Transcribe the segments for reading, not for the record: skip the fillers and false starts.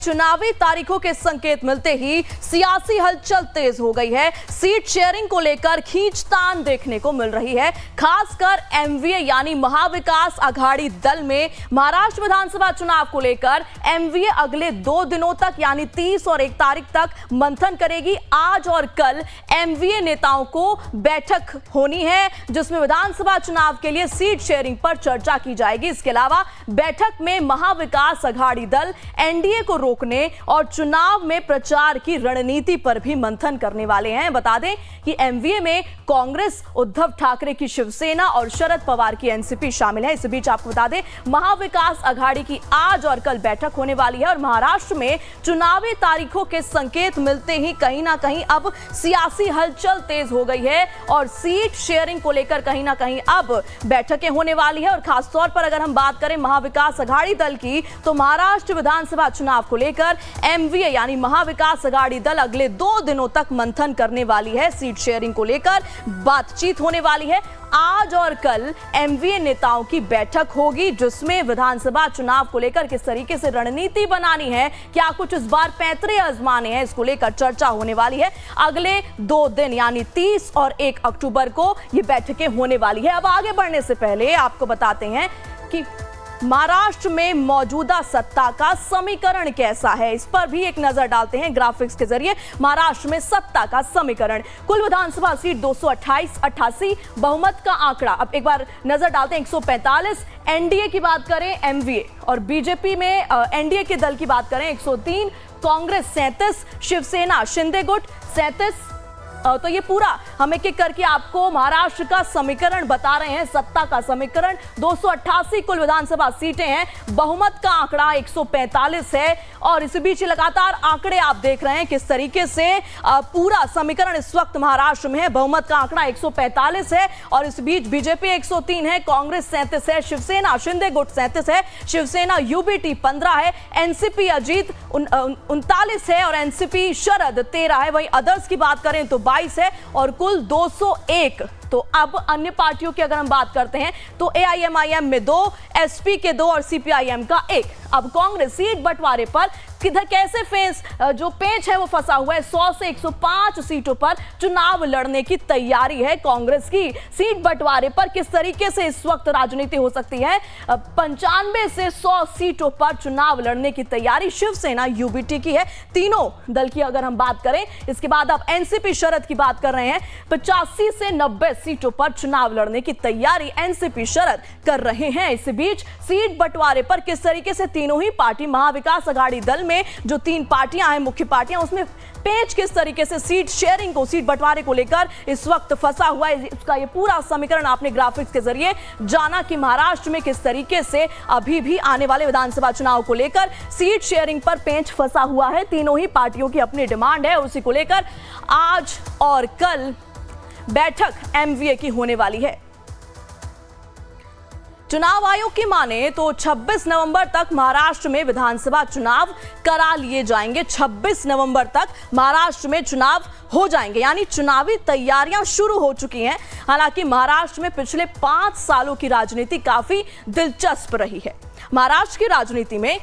चुनावी तारीखों के संकेत मिलते ही सियासी हलचल तेज हो गई है। सीट शेयरिंग को लेकर खींचतान देखने को मिल रही है। खासकर एमवीए यानी महाविकास आघाड़ी दल में महाराष्ट्र विधानसभा चुनाव को लेकर एमवीए अगले 2 दिनों तक यानी 30 और 1 तारीख तक मंथन करेगी। आज और कल एमवीए नेताओं को बैठक होनी है जिसमें विधानसभा चुनाव के लिए सीट शेयरिंग पर चर्चा की जाएगी। इसके अलावा बैठक में महाविकास आघाड़ी दल एनडीए को रोकने और चुनाव में प्रचार की रणनीति पर भी मंथन करने वाले हैं। बता दें कि एमवीए में कांग्रेस, उद्धव ठाकरे की शिवसेना और शरद पवार की एनसीपी शामिल है। इस बीच आपको बता दें महाविकास आघाड़ी की आज और कल बैठक होने वाली है और महाराष्ट्र में चुनावी तारीखों के संकेत मिलते ही कहीं ना कहीं अब सियासी हलचल तेज हो गई है और सीट शेयरिंग को लेकर कहीं ना कहीं अब बैठकें होने वाली है। और खासतौर पर अगर हम बात करें महाविकास आघाड़ी दल की तो महाराष्ट्र विधानसभा चुनाव को लेकर एमवीए यानी महाविकास आघाड़ी दल अगले 2 दिनों तक मंथन करने वाली है। सीट शेयरिंग को लेकर बातचीत होने वाली है। आज और कल एमवीए नेताओं की बैठक होगी जिसमें विधानसभा चुनाव को लेकर किस तरीके से रणनीति बनानी है, क्या कुछ इस बार पैंतरे आजमाने हैं, इसको लेकर चर्चा होने वाली है। अगले 2 दिन यानी 30 और 1 अक्टूबर को ये बैठकें होने वाली है। अब आगे बढ़ने से पहले आपको बताते हैं कि महाराष्ट्र में मौजूदा सत्ता का समीकरण कैसा है, इस पर भी एक नजर डालते हैं ग्राफिक्स के जरिए। महाराष्ट्र में सत्ता का समीकरण, कुल विधानसभा सीट 288 बहुमत का आंकड़ा। अब एक बार नजर डालते हैं 145। एनडीए की बात करें एमवीए और बीजेपी में एनडीए के दल की बात करें 103, कांग्रेस 37, शिवसेना शिंदे गुट 37। तो ये पूरा हम एक एक करके आपको महाराष्ट्र का समीकरण बता रहे हैं। सत्ता का समीकरण 288 कुल विधानसभा सीटें हैं, बहुमत का आंकड़ा 145 है और इस बीच लगातार आंकड़े आप देख रहे हैं किस तरीके से पूरा समीकरण इस वक्त महाराष्ट्र में है। बहुमत का आंकड़ा 145 है और इस बीच बीजेपी 103 है, कांग्रेस 37 है, शिवसेना शिंदे गुट 37 है, शिवसेना यूबीटी 15 है, एनसीपी अजीत 39 है और एनसीपी शरद 13 है। वहीं अदर्स की बात करें तो 22 है और कुल 201। तो अब अन्य पार्टियों की अगर हम बात करते हैं तो एआईएमआईएम में 2, एसपी के 2 और सीपीआईएम का 1। अब कांग्रेस सीट बंटवारे पर किधर कैसे जो पेंच है वो फंसा हुआ है। 100 से 105 सीटों पर चुनाव लड़ने की तैयारी है कांग्रेस की। सीट बंटवारे पर किस तरीके से इस वक्त राजनीति हो सकती है। 95 से 100 सीटों पर चुनाव लड़ने की तैयारी शिवसेना यूबीटी की है। तीनों दल की अगर हम बात करें, इसके बाद अब एनसीपी शरद की बात कर रहे हैं। 85 से 90 सीटों पर चुनाव लड़ने की तैयारी एनसीपी शरद कर रहे हैं। इस बीच सीट बंटवारे पर किस तरीके से तीनों ही पार्टी महाविकास आघाड़ी दल में जो 3 पार्टियां हैं, मुख्य पार्टियां, उसमें पेंच किस तरीके से सीट शेयरिंग को, सीट बंटवारे को लेकर इस वक्त फंसा हुआ है, उसका ये पूरा समीकरण आपने ग्राफिक्स के जरिए जाना कि महाराष्ट्र में किस तरीके से अभी भी आने वाले विधानसभा चुनाव को लेकर सीट शेयरिंग पर पेंच फंसा हुआ है। तीनों ही पार्टियों की अपनी डिमांड है, उसी को लेकर आज और कल बैठक एमवीए की होने वाली है। चुनाव आयोग की माने तो 26 नवंबर तक महाराष्ट्र में विधानसभा चुनाव करा लिए जाएंगे। 26 नवंबर तक महाराष्ट्र में चुनाव हो जाएंगे यानी चुनावी तैयारियां शुरू हो चुकी हैं। हालांकि महाराष्ट्र में पिछले 5 सालों की राजनीति काफी दिलचस्प रही है। महाराष्ट्र की राजनीति में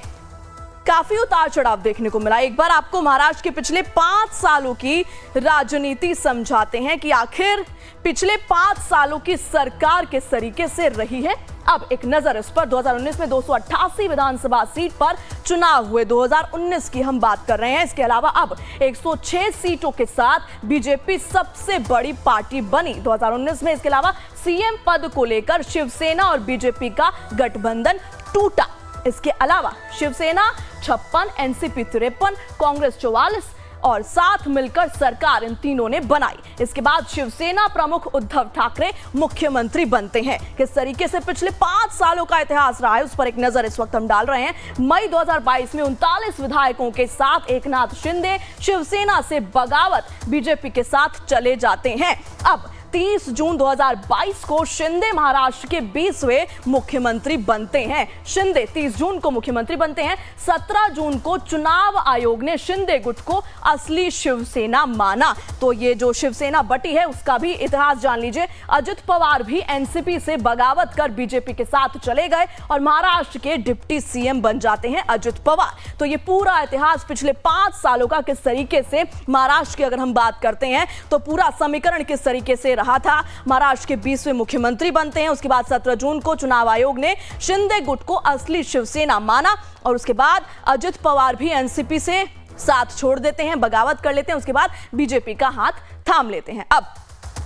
काफी उतार चढ़ाव देखने को मिला। एक बार आपको महाराष्ट्र के पिछले 5 सालों की राजनीति समझाते हैं कि आखिर पिछले 5 सालों की सरकार किस तरीके से रही है। अब एक नजर इस पर। 2019 में 288 विधानसभा सीट पर चुनाव हुए। 2019 की हम बात कर रहे हैं। इसके अलावा अब 106 सीटों के साथ बीजेपी सबसे बड़ी पार्टी बनी 2019 में। इसके अलावा सीएम पद को लेकर शिवसेना और बीजेपी का गठबंधन टूटा। इसके अलावा शिवसेना 56, एनसीपी 53, कांग्रेस 44 और साथ मिलकर सरकार इन तीनों ने बनाई। इसके बाद शिवसेना प्रमुख उद्धव ठाकरे मुख्यमंत्री बनते हैं। किस तरीके से पिछले 5 सालों का इतिहास रहा है उस पर एक नजर इस वक्त हम डाल रहे हैं। मई 2022 में 39 विधायकों के साथ एकनाथ शिंदे शिवसेना से बगावत बीजेपी के साथ चले जाते हैं। अब 30 जून 2022 को शिंदे महाराष्ट्र के 20वें मुख्यमंत्री बनते हैं। शिंदे 30 जून को मुख्यमंत्री बनते हैं। 17 जून को चुनाव आयोग ने शिंदे गुट को असली शिवसेना माना। तो ये जो शिवसेना बटी है उसका भी इतिहास जान लीजिए। अजित पवार भी एनसीपी से बगावत कर बीजेपी के साथ चले गए और महाराष्ट्र के डिप्टी सीएम बन जाते हैं अजित पवार। तो ये पूरा इतिहास पिछले 5 सालों का किस तरीके से महाराष्ट्र की अगर हम बात करते हैं तो पूरा समीकरण किस तरीके से रहा था। महाराष्ट्र के 20वें मुख्यमंत्री बनते हैं, उसके बाद 17 जून को चुनाव आयोग ने शिंदे गुट को असली शिवसेना माना और उसके बाद अजित पवार भी एनसीपी से साथ छोड़ देते हैं, बगावत कर लेते हैं, उसके बाद बीजेपी का हाथ थाम लेते हैं। अब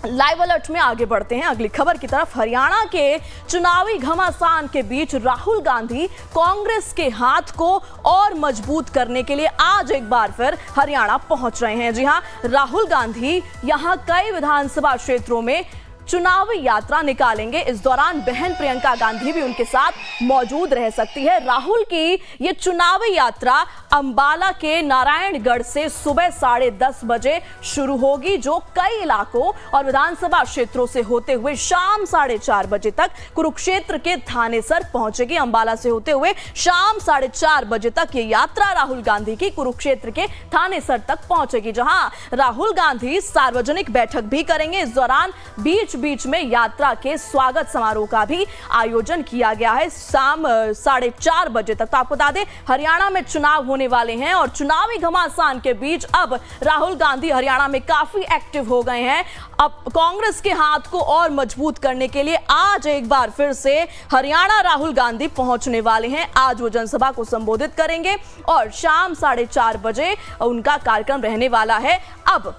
लाइव अलर्ट में आगे बढ़ते हैं अगली खबर की तरफ। हरियाणा के चुनावी घमासान के बीच राहुल गांधी कांग्रेस के हाथ को और मजबूत करने के लिए आज एक बार फिर हरियाणा पहुंच रहे हैं। जी हां, राहुल गांधी यहां कई विधानसभा क्षेत्रों में चुनावी यात्रा निकालेंगे। इस दौरान बहन प्रियंका गांधी भी उनके साथ मौजूद रह सकती है। राहुल की ये चुनावी यात्रा अंबाला के नारायणगढ़ से सुबह 10:30 बजे शुरू होगी, जो कई इलाकों और विधानसभा क्षेत्रों से होते हुए शाम 4:30 बजे तक कुरुक्षेत्र के थानेसर पहुंचेगी। अंबाला से होते हुए शाम 4:30 बजे तक ये यात्रा राहुल गांधी की कुरुक्षेत्र के थानेसर तक पहुंचेगी, जहां राहुल गांधी सार्वजनिक बैठक भी करेंगे। इस दौरान बीच में यात्रा के स्वागत समारोह का भी आयोजन किया गया है शाम 4:30 बजे तक। तो आपको बता दें हरियाणा में चुनाव होने वाले हैं और चुनावी घमासान के बीच अब राहुल गांधी हरियाणा में काफी एक्टिव हो गए हैं। अब कांग्रेस के हाथ को और मजबूत करने के लिए आज एक बार फिर से हरियाणा राहुल गांधी पहुंचने वाले हैं। आज वो जनसभा को संबोधित करेंगे और शाम 4:30 बजे उनका कार्यक्रम रहने वाला है। अब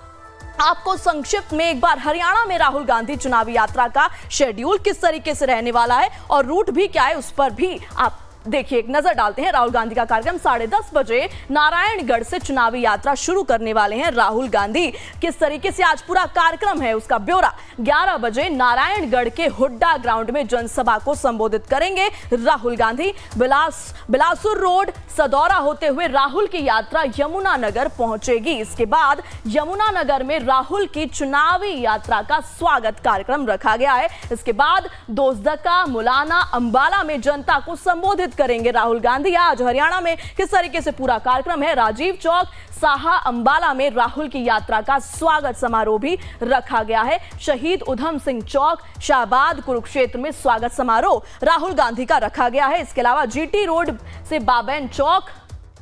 आपको संक्षिप्त में एक बार हरियाणा में राहुल गांधी चुनावी यात्रा का शेड्यूल किस तरीके से रहने वाला है और रूट भी क्या है उस पर भी आप देखिए एक नजर डालते हैं। राहुल गांधी का कार्यक्रम 10:30 बजे नारायणगढ़ से चुनावी यात्रा शुरू करने वाले हैं राहुल गांधी। किस तरीके से आज पूरा कार्यक्रम है उसका ब्यौरा 11 बजे नारायणगढ़ के हुड्डा ग्राउंड में जनसभा को संबोधित करेंगे राहुल गांधी। बिलासपुर रोड सदौरा होते हुए राहुल की यात्रा यमुनानगर पहुंचेगी। इसके बाद यमुनानगर में राहुल की चुनावी यात्रा का स्वागत कार्यक्रम रखा गया है। इसके बाद दोसदका, मुलाना, अंबाला में जनता को संबोधित करेंगे राहुल गांधी। आज हरियाणा में किस तरीके से पूरा कार्यक्रम है, राजीव चौक, साहा, अंबाला में राहुल की यात्रा का स्वागत समारोह भी रखा गया है। शहीद उधम सिंह चौक, शाहबाद, कुरुक्षेत्र में स्वागत समारोह राहुल गांधी का रखा गया है। इसके अलावा जीटी रोड से बाबैन चौक,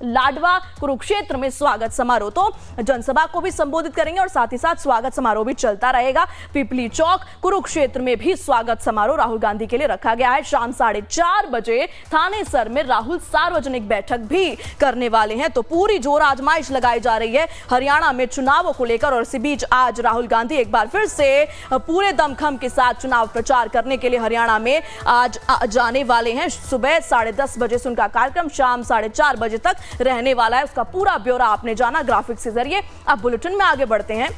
लाडवा, कुरुक्षेत्र में स्वागत समारोह। तो जनसभा को भी संबोधित करेंगे और साथ ही साथ स्वागत समारोह भी चलता रहेगा। पिपली चौक, कुरुक्षेत्र में भी स्वागत समारोह राहुल गांधी के लिए रखा गया है। शाम 4:30 बजे थानेसर में राहुल सार्वजनिक बैठक भी करने वाले हैं। तो पूरी जोर आजमाइश लगाई जा रही है हरियाणा में चुनावों को लेकर और इसी बीच आज राहुल गांधी एक बार फिर से पूरे दमखम के साथ चुनाव प्रचार करने के लिए हरियाणा में आज जाने वाले हैं। सुबह 10:30 बजे से उनका कार्यक्रम शाम 4:30 बजे तक रहने वाला है। उसका पूरा ब्यौरा आपने जाना ग्राफिक्स के जरिए। अब बुलेटिन में आगे बढ़ते हैं।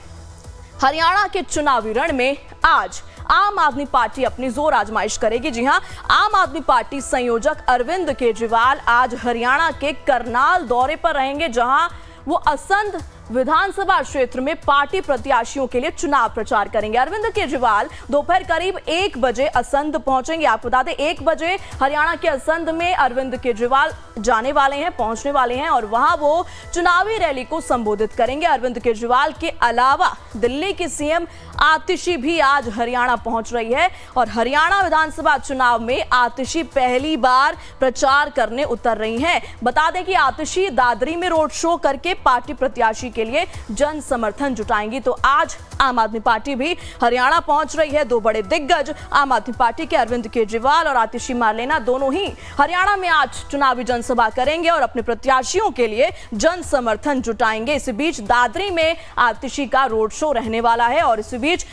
हरियाणा के चुनावी रण में आज आम आदमी पार्टी अपनी जोर आजमाइश करेगी। जी हां, आम आदमी पार्टी संयोजक अरविंद केजरीवाल आज हरियाणा के करनाल दौरे पर रहेंगे, जहां वो असंध विधानसभा क्षेत्र में पार्टी प्रत्याशियों के लिए चुनाव प्रचार करेंगे। अरविंद केजरीवाल दोपहर करीब 1 बजे असंध पहुंचेंगे। आपको बता दें 1 बजे हरियाणा के असंध में अरविंद केजरीवाल जाने वाले हैं, पहुंचने वाले हैं और वहां वो चुनावी रैली को संबोधित करेंगे। अरविंद केजरीवाल के अलावा दिल्ली की सीएम आतिशी भी आज हरियाणा पहुंच रही है और हरियाणा विधानसभा चुनाव में आतिशी पहली बार प्रचार करने उतर रही हैं। बता दें कि आतिशी दादरी में रोड शो करके पार्टी प्रत्याशी के लिए जन समर्थन जुटाएंगी। तो आज आम आदमी पार्टी भी हरियाणा पहुंच रही है। दो बड़े दिग्गज आम आदमी पार्टी के अरविंद केजरीवाल और आतिशी मार्लेना दोनों ही हरियाणा में आज चुनावी जनसभा करेंगे और अपने प्रत्याशियों के लिए जन समर्थन जुटाएंगे। इसी बीच दादरी में आतिशी का रोड शो रहने वाला है और इसी बीच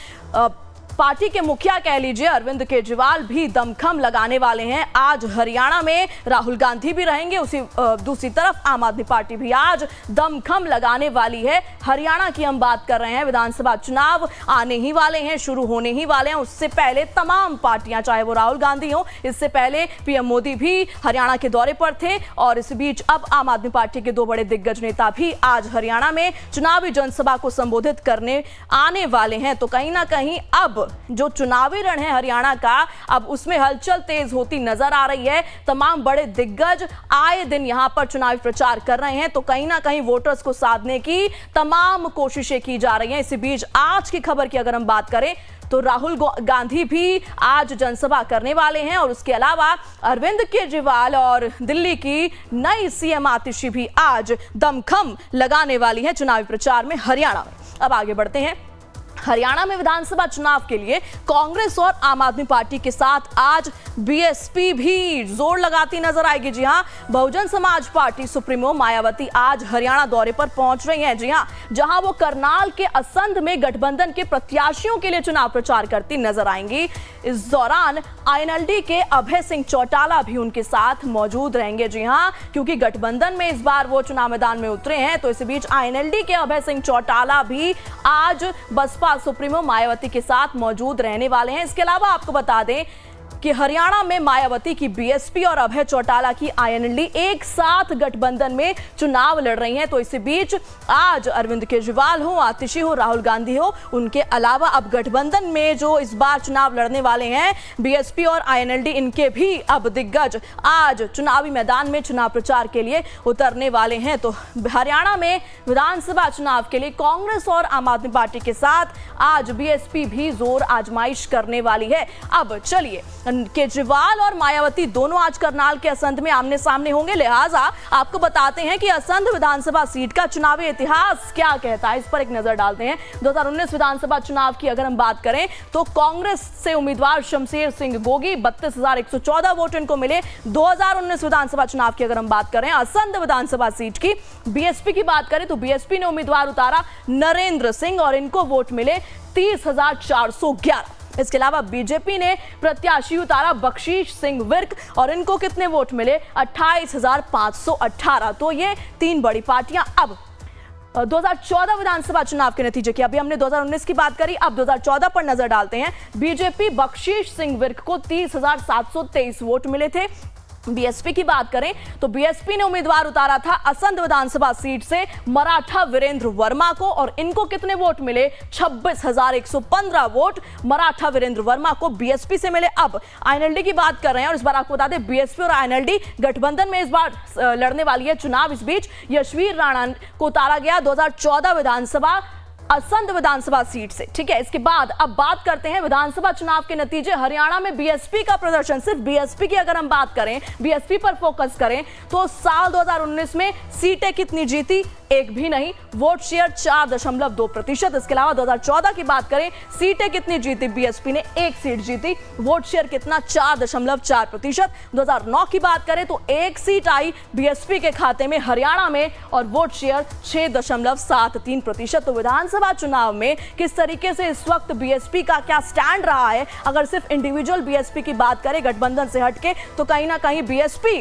पार्टी के मुखिया कह लीजिए अरविंद केजरीवाल भी दमखम लगाने वाले हैं। आज हरियाणा में राहुल गांधी भी रहेंगे, उसी दूसरी तरफ आम आदमी पार्टी भी आज दमखम लगाने वाली है। हरियाणा की हम बात कर रहे हैं, विधानसभा चुनाव आने ही वाले हैं, शुरू होने ही वाले हैं। उससे पहले तमाम पार्टियां, चाहे वो राहुल गांधी हो, इससे पहले पीएम मोदी भी हरियाणा के दौरे पर थे और इस बीच अब आम आदमी पार्टी के दो बड़े दिग्गज नेता भी आज हरियाणा में चुनावी जनसभा को संबोधित करने आने वाले हैं। तो कहीं ना कहीं अब जो चुनावी रण है हरियाणा का, अब उसमें हलचल तेज होती नजर आ रही है। तमाम बड़े दिग्गज आए दिन यहां पर चुनावी प्रचार कर रहे हैं, तो कहीं ना कहीं वोटर्स को साधने की तमाम कोशिशें की जा रही हैं। इसी बीच आज की खबर की अगर हम बात करें तो राहुल गांधी भी आज जनसभा करने वाले हैं और उसके अलावा अरविंद केजरीवाल और दिल्ली की नई सीएम आतिशी भी आज दमखम लगाने वाली है चुनावी प्रचार में हरियाणा में। अब आगे बढ़ते हैं। हरियाणा में विधानसभा चुनाव के लिए कांग्रेस और आम आदमी पार्टी के साथ आज बीएसपी भी जोर लगाती नजर आएगी। जी हां, बहुजन समाज पार्टी सुप्रीमो मायावती आज हरियाणा दौरे पर पहुंच रही हैं। जी हां, जहां वो करनाल के असंध में गठबंधन के प्रत्याशियों के लिए चुनाव प्रचार करती नजर आएंगी। इस दौरान आईएनएलडी के अभय सिंह चौटाला भी उनके साथ मौजूद रहेंगे। जी हां, क्योंकि गठबंधन में इस बार वो चुनाव मैदान में उतरे हैं, तो इस बीच आईएनएलडी के अभय सिंह चौटाला भी आज बसपा सुप्रीमो मायावती के साथ मौजूद रहने वाले हैं। इसके अलावा आपको बता दें कि हरियाणा में मायावती की बीएसपी और अभय चौटाला की आईएनएलडी एक साथ गठबंधन में चुनाव लड़ रही हैं। तो इसी बीच आज अरविंद केजरीवाल हो, आतिशी हो, राहुल गांधी हो, उनके अलावा अब गठबंधन में जो इस बार चुनाव लड़ने वाले हैं बीएसपी और आईएनएलडी, इनके भी अब दिग्गज आज चुनावी मैदान में चुनाव प्रचार के लिए उतरने वाले हैं। तो हरियाणा में विधानसभा चुनाव के लिए कांग्रेस और आम आदमी पार्टी के साथ आज बीएसपी भी जोर आजमाइश करने वाली है। अब चलिए, केजरीवाल और मायावती दोनों आज करनाल के असंध में आमने सामने होंगे, लिहाजा आपको बताते हैं कि असंध विधानसभा सीट का चुनावी इतिहास क्या कहता है, इस पर एक नजर डालते हैं। 2019 विधानसभा चुनाव की अगर हम बात करें तो कांग्रेस से उम्मीदवार शमशेर सिंह गोगी 32,114 वोट इनको मिले। 2019 विधानसभा चुनाव की अगर हम बात करें असंध विधानसभा सीट की, बीएसपी की बात करें तो बीएसपी ने उम्मीदवार उतारा नरेंद्र सिंह और इनको वोट मिले 30,411। इसके अलावा बीजेपी ने प्रत्याशी उतारा बख्शीश सिंह विर्क और इनको कितने वोट मिले 28,518। तो ये तीन बड़ी पार्टियां अब 2014 विधानसभा चुनाव के नतीजे की, अभी हमने 2019 की बात करी, अब 2014 पर नजर डालते हैं। बीजेपी बख्शीश सिंह विर्क को 30,723 वोट मिले थे। बीएसपी की बात करें तो बीएसपी ने उम्मीदवार उतारा था असंध विधानसभा सीट से मराठा वीरेंद्र वर्मा को और इनको कितने वोट मिले 26,115 वोट मराठा वीरेंद्र वर्मा को बीएसपी से मिले। अब आईएनएलडी की बात कर रहे हैं और इस बार आपको बता दें बीएसपी और आईएनएलडी गठबंधन में इस बार लड़ने वाली है चुनाव। इस बीच यशवीर राणा को उतारा गया 2014 विधानसभा असंध विधानसभा सीट से। ठीक है, इसके बाद अब बात करते हैं विधानसभा चुनाव के नतीजे। हरियाणा में बीएसपी का प्रदर्शन, सिर्फ बीएसपी की अगर हम बात करें, बीएसपी पर फोकस करें तो साल 2019 में सीटें कितनी जीती, एक भी नहीं, वोट शेयर 4.2%। इसके अलावा 2014 की बात करें, सीटें कितनी जीती, बीएसपी ने एक सीट जीती, वोट शेयर कितना 4.4%। 2009 की बात करें तो एक सीट आई बीएसपी के खाते में हरियाणा में और वोट शेयर 6.73%। तो विधानसभा चुनाव में किस तरीके से इस वक्त बीएसपी का क्या स्टैंड रहा है, अगर सिर्फ इंडिविजुअल बीएसपी की बात करें गठबंधन से हटके, तो कहीं ना कहीं बीएसपी